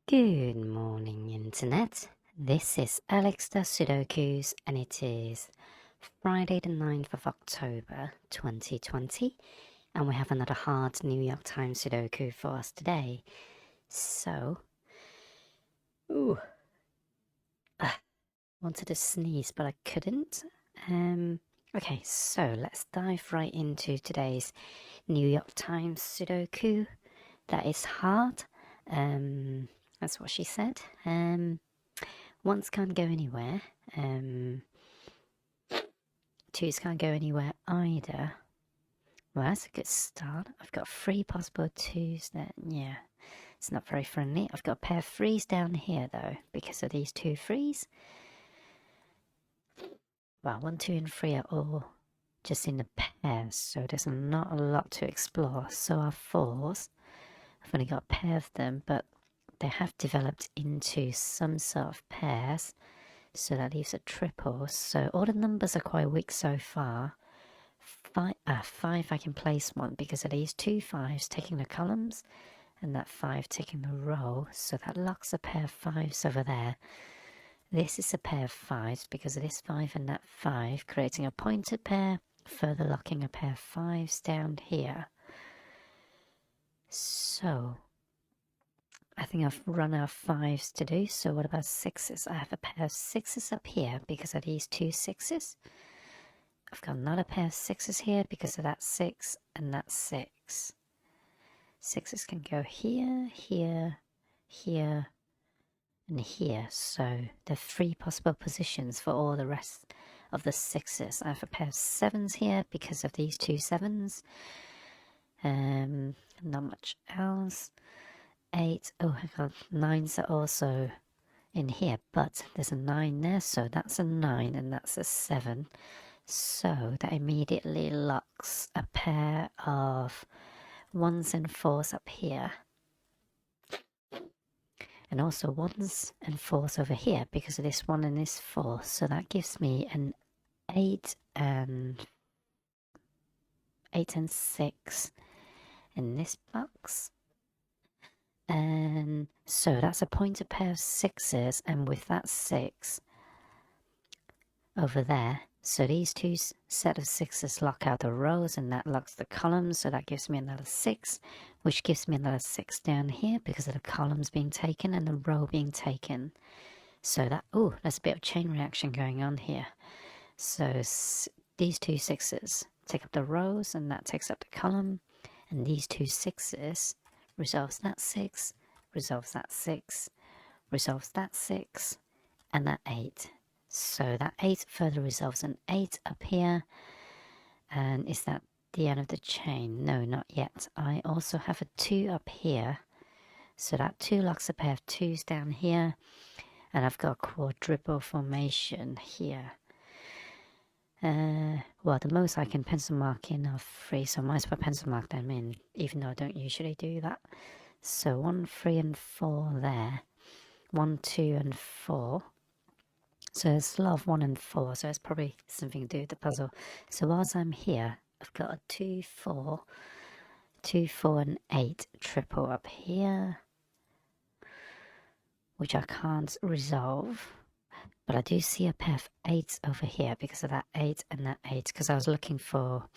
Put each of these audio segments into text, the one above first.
Good morning, Internet. This is Alex the Sudokus, and it is Friday, the 9th of October 2020, and we have another hard New York Times Sudoku for us today. So, wanted to sneeze, but I couldn't. Okay, so let's dive right into today's New York Times Sudoku. That is hard. That's what she said. Ones can't go anywhere. Twos can't go anywhere either. Well, that's a good start. I've got 3 possible twos there. Yeah, it's not very friendly. I've got a pair of 3s down here though, because of these 2 3s. Well, 1, 2, and 3 are all just in the pairs, so there's not a lot to explore. So our 4s, I've only got a pair of them, but they have developed into some sort of pairs. So that leaves a triple. So all the numbers are quite weak so far. 5 I can place one because of these 2 5s taking the columns and that 5 taking the row. So that locks a pair of 5s over there. This is a pair of 5s because of this 5 and that 5, creating a pointed pair, further locking a pair of 5s down here. So I think I've run out of 5s to do, so what about 6s? I have a pair of 6s up here because of these 2 6s. I've got another pair of 6s here because of that 6 and that 6. 6s can go here, here, here, and here. So there are 3 possible positions for all the rest of the 6s. I have a pair of 7s here because of these 2 7s. Not much else. 8. Oh, hang on. 9s are also in here, but there's a 9 there, so that's a 9 and that's a 7. So that immediately locks a pair of 1s and 4s up here. And also 1s and 4s over here because of this 1 and this 4. So that gives me an 8 and 6 in this box. And so that's a pointed pair of 6s, and with that 6 over there, so these 2 set of 6s lock out the rows and that locks the columns, so that gives me another 6, which gives me another 6 down here because of the columns being taken and the row being taken. So that, there's a bit of chain reaction going on here. So these 2 6s take up the rows and that takes up the column, and these 2 6s resolves that 6, resolves that 6, resolves that 6, and that 8. So that 8 further resolves an 8 up here. And is that the end of the chain? No, not yet. I also have a 2 up here. So that 2 locks a pair of 2s down here. And I've got a quadruple formation here. Well, the most I can pencil mark in are 3, so I might as well pencil mark them in, even though I don't usually do that. So 1, 3, and 4 there. 1, 2, and 4. So there's a lot of 1 and 4, so it's probably something to do with the puzzle. So whilst I'm here, I've got a 2, 4, 2, 4, and 8 triple up here, which I can't resolve. But I do see a pair of 8s over here because of that 8 and that 8, because I was looking for,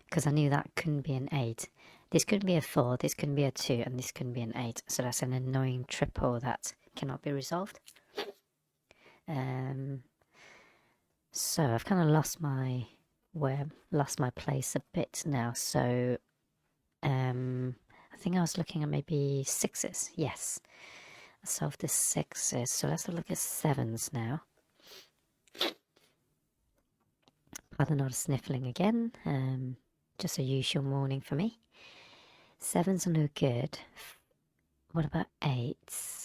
because I knew that couldn't be an 8. This couldn't be a 4, this couldn't be a 2, and this couldn't be an 8. So that's an annoying triple that cannot be resolved. So I've kind of lost my place a bit now. So I think I was looking at maybe 6s. Yes, I solved the 6s. So let's look at 7s now. Pardon all the sniffling again. Just a usual morning for me. 7s are no good. What about 8s?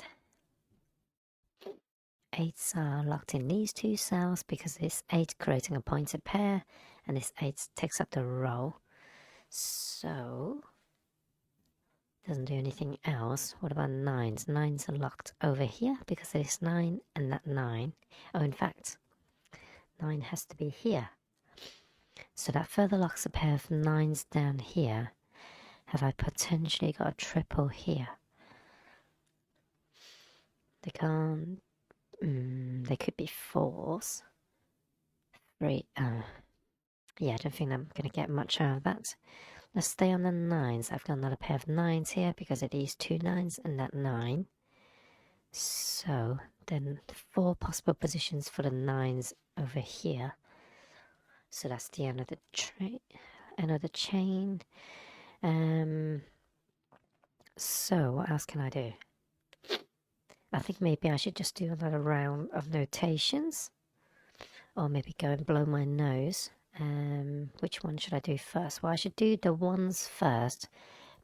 8s are locked in these 2 cells because this 8 creating a pointed pair and this 8 takes up the row. So doesn't do anything else. What about 9s? 9s are locked over here because of this 9 and that 9. Oh, in fact, 9 has to be here. So that further locks a pair of 9s down here. Have I potentially got a triple here? They can't. They could be 4s. 3. Yeah, I don't think I'm gonna get much out of that. Let's stay on the 9s. I've got another pair of 9s here because of these 2 9s and that 9. So then 4 possible positions for the 9s over here. So that's the end of the chain. So what else can I do? I think maybe I should just do another round of notations, or maybe go and blow my nose. Which one should I do first? Well, I should do the 1s first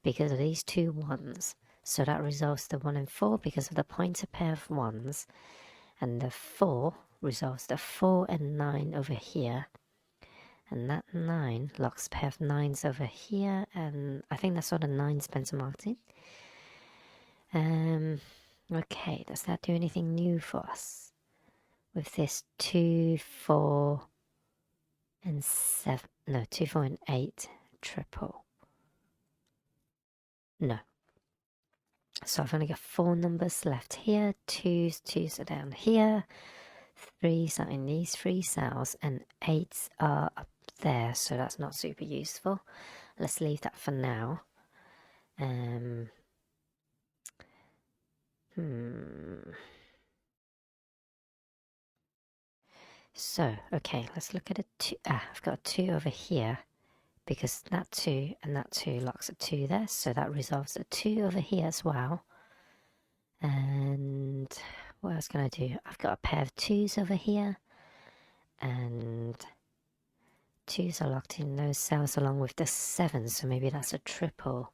because of these 2 1s. So that resolves the 1 and 4 because of the pointer pair of 1s, and the 4 resolves the 4 and 9 over here. And that 9 locks a pair of 9s over here, and I think that's all the 9 Spencer Martin. Okay, does that do anything new for us? With this 2, 4, and 7, no, 2, 4, and 8 triple. No. So I've only got 4 numbers left here. 2s are down here. 3s are in these 3 cells, and 8s are up there, so that's not super useful. Let's leave that for now. So, okay, let's look at a 2. I've got a 2 over here because that 2 and that 2 locks a 2 there, so that resolves a 2 over here as well. And what else can I do? I've got a pair of 2s over here, and 2s are locked in those cells along with the 7, so maybe that's a triple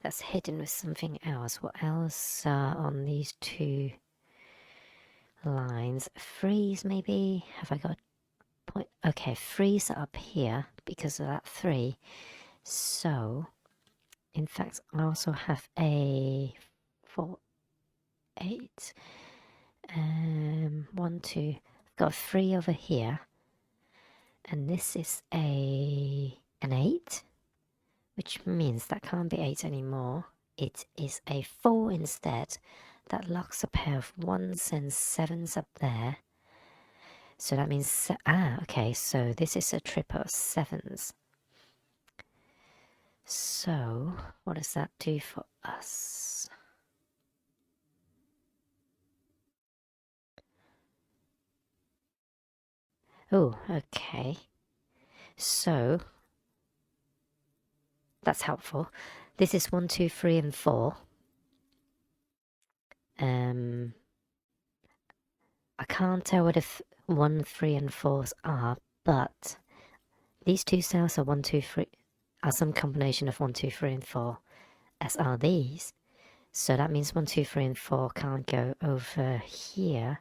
that's hidden with something else. What else on these 2 lines? 3s maybe? Have I got point? Okay, 3s are up here because of that 3. So, in fact, I also have a 4, 8. 1, 2. I've got a 3 over here, and this is an 8, which means that can't be 8 anymore. It is a 4 instead. That locks a pair of 1s and 7s up there. So that means, okay, so this is a triple of 7s. So, what does that do for us? Oh, okay. So, that's helpful. This is 1, 2, 3, and 4. I can't tell what 1, 3, and 4s are, but these 2 cells are 1, 2, 3, are some combination of 1, 2, 3, and 4, as are these. So that means 1, 2, 3, and 4 can't go over here.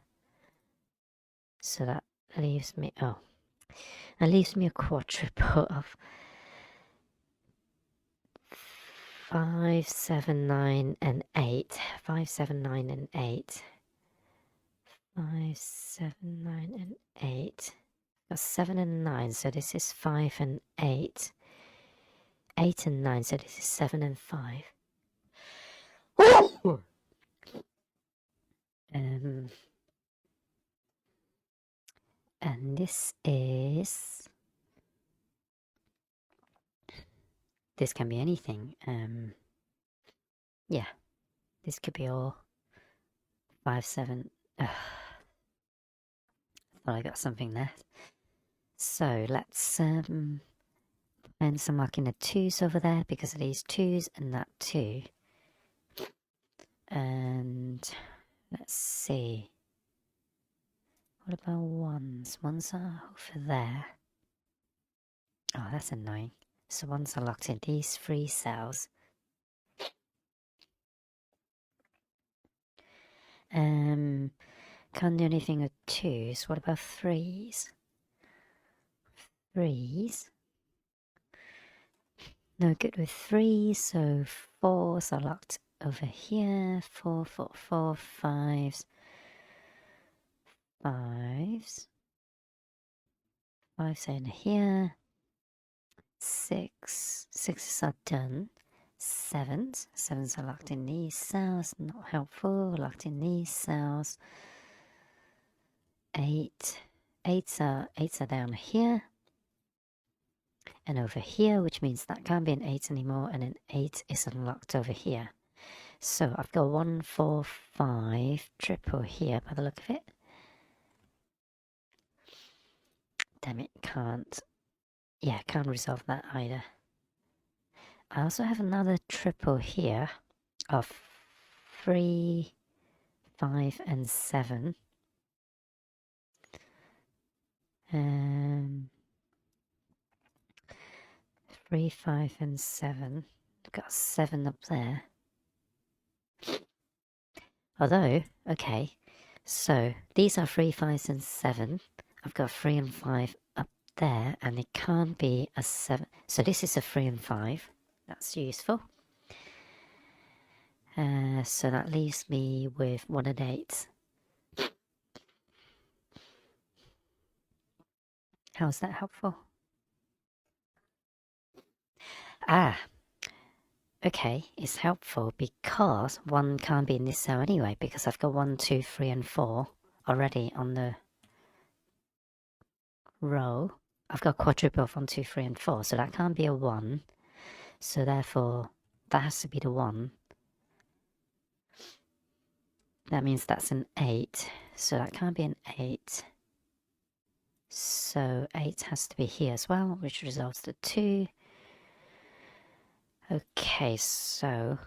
So that leaves me, that leaves me a quadruple of 5, 7, 9, and 8. 5, 7, 9, and 8. 5, 7, 9, and 8. Got 7 and 9, so this is 5 and 8. 8 and 9, so this is 7 and 5. And this can be anything. Yeah, this could be all 5, 7. Thought I got something there. So let's and some marking the 2s over there because of these 2s and that 2. And let's see. What about 1s? 1s are over there. Oh, that's annoying. So 1s are locked in these 3 cells. Can't do anything with 2s. What about 3s? 3s. No good with 3s, so 4s are locked over here. 4, 4, 4, 5s. 5s. 5s are in here. 6. 6s are done. sevens. Sevens are locked in these cells, not helpful. Locked in these cells. 8. Eights are down here and over here, which means that can't be an 8 anymore, and an 8 is unlocked over here. So I've got 1, 4, 5 triple here by the look of it. Damn it, can't. Yeah, can't resolve that either. I also have another triple here of 3, 5, and 7. 3, 5, and 7. I've got 7 up there. Although, okay, so these are 3, 5s, and 7. I've got 3 and 5 up there, and it can't be a 7. So this is a 3 and 5. That's useful. So that leaves me with 1 and 8. How's that helpful? Okay, it's helpful because 1 can't be in this cell anyway, because I've got 1, 2, 3, and 4 already on the row. I've got quadruple of 1, 2, 3, and 4, so that can't be a 1. So therefore, that has to be the 1. That means that's an 8, so that can't be an 8. So 8 has to be here as well, which resolves to 2. Okay, so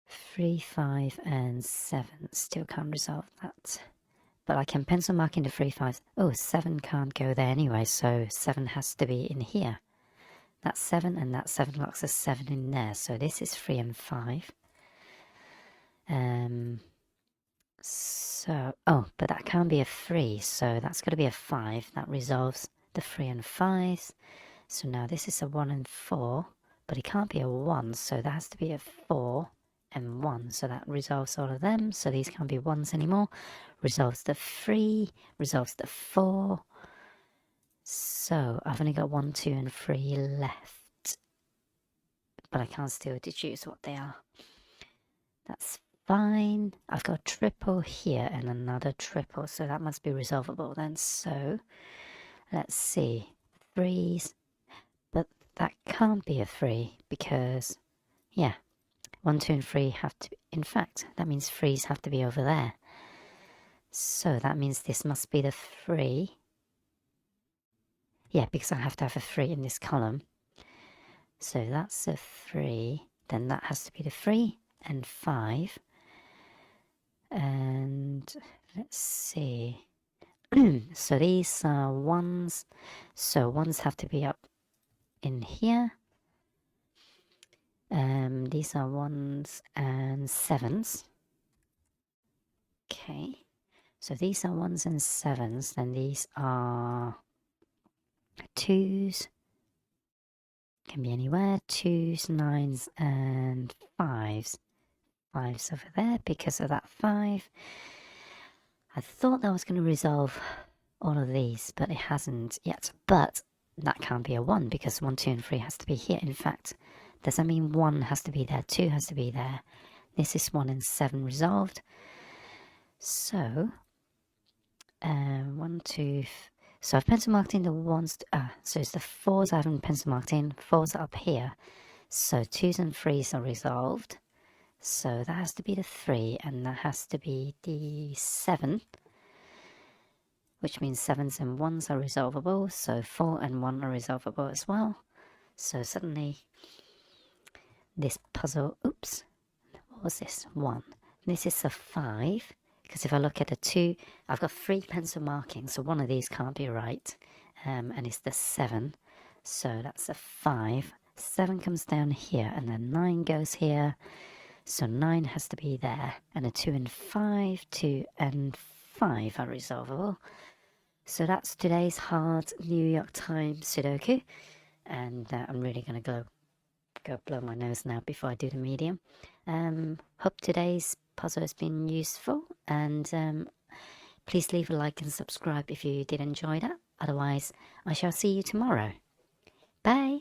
3, 5, and 7 still can't resolve that. But I can pencil mark into 3, 5. Oh, 7 can't go there anyway, so 7 has to be in here. That's 7, and that 7 locks a 7 in there. So this is 3 and 5. But that can't be a 3, so that's got to be a 5. That resolves the 3 and 5s. So now this is a 1 and 4, but it can't be a 1, so that has to be a 4 and 1. So that resolves all of them, so these can't be 1s anymore. Resolves the 3, resolves the 4. So I've only got 1, 2, and 3 left. But I can't still deduce what they are. That's fine. I've got a triple here and another triple, so that must be resolvable then. So let's see. 3s. But that can't be a 3 because, yeah, 1, 2, and 3 have to be, in fact, that means 3s have to be over there. So that means this must be the 3. Yeah, because I have to have a 3 in this column. So that's a 3. Then that has to be the 3 and 5. And let's see. So these are 1s. So 1s have to be up in here. These are 1s and 7s. Okay. So these are 1s and 7s. Then these are 2s. Can be anywhere. 2s, 9s, and 5s. 5s over there because of that 5. I thought that was going to resolve all of these, but it hasn't yet. But that can't be a 1 because 1, 2, and 3 has to be here. In fact, does that mean 1 has to be there, 2 has to be there? This is 1 and 7 resolved. So, 1, 2... So I've pencil marked in the 1s. So it's the 4s I haven't pencil marked in. 4s are up here. So 2s and 3s are resolved. So that has to be the 3, and that has to be the 7. Which means 7s and 1s are resolvable. So 4 and 1 are resolvable as well. So suddenly, this puzzle... Oops. What was this? 1. This is a 5. Because if I look at a 2, I've got 3 pencil markings, so one of these can't be right. And it's the 7. So that's a 5. 7 comes down here, and then 9 goes here. So 9 has to be there. And a 2 and 5, 2 and 5 are resolvable. So that's today's hard New York Times Sudoku. And I'm really going to go blow my nose now before I do the medium. Hope today's puzzle has been useful, and please leave a like and subscribe if you did enjoy that. Otherwise, I shall see you tomorrow. Bye.